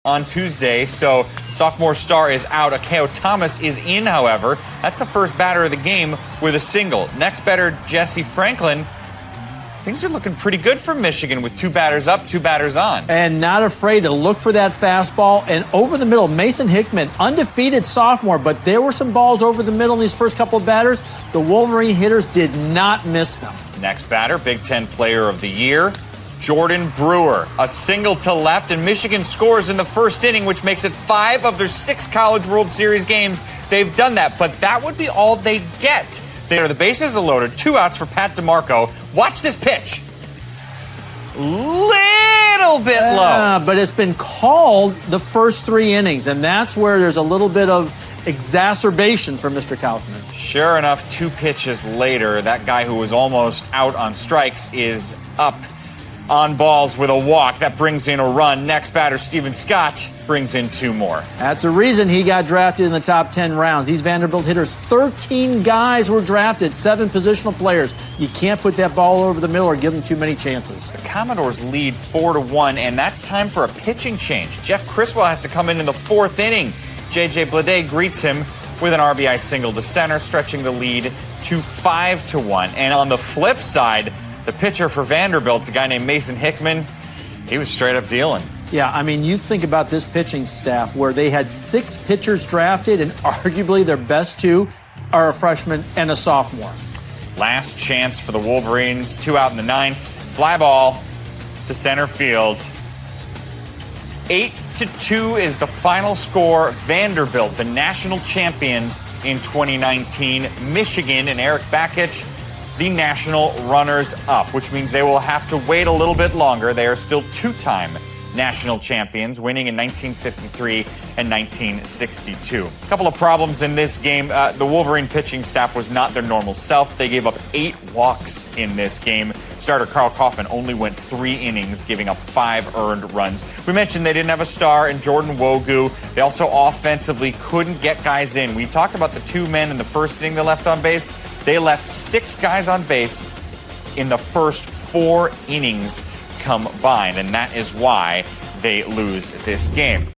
on Tuesday, so sophomore star is out. Akeo Thomas is in, however. That's the first batter of the game with a single. Next batter, Jesse Franklin. Things are looking pretty good for Michigan with 2 batters up, 2 batters on. And not afraid to look for that fastball. And over the middle, Mason Hickman, undefeated sophomore, but there were some balls over the middle in these first couple of batters. The Wolverine hitters did not miss them. Next batter, Big Ten Player of the Year, Jordan Brewer. A single to left, and Michigan scores in the first inning, which makes it 5 of their 6 College World Series games. They've done that, but that would be all they'd get. The bases are loaded, 2 outs for Pat DeMarco. Watch this pitch. Little bit low. But it's been called the first 3 innings, and that's where there's a little bit of exacerbation for Mr. Kaufman. Sure enough, 2 pitches later, that guy who was almost out on strikes is up on balls with a walk. That brings in a run. Next batter, Steven Scott, brings in 2 more. That's the reason he got drafted in the top 10 rounds. These Vanderbilt hitters, 13 guys were drafted, 7 positional players. You can't put that ball over the middle or give them too many chances. The Commodores lead 4-1, and that's time for a pitching change. Jeff Criswell has to come in the 4th inning. J.J. Bleday greets him with an RBI single to center, stretching the lead to 5-1. And on the flip side, the pitcher for Vanderbilt, a guy named Mason Hickman, he was straight up dealing. Yeah, I mean, you think about this pitching staff where they had 6 pitchers drafted, and arguably their best 2 are a freshman and a sophomore. Last chance for the Wolverines, 2 out in the 9th. Fly ball to center field. 8-2 is the final score. Vanderbilt, the national champions in 2019. Michigan and Eric Bakich, the national runners-up, which means they will have to wait a little bit longer. They are still 2-time national champions, winning in 1953 and 1962. A couple of problems in this game. The Wolverine pitching staff was not their normal self. They gave up 8 walks in this game. Starter Carl Kaufman only went 3 innings, giving up 5 earned runs. We mentioned they didn't have a star in Jordan Wogu. They also offensively couldn't get guys in. We talked about the 2 men in the first inning that left on base. They left 6 guys on base in the first 4 innings combined, and that is why they lose this game.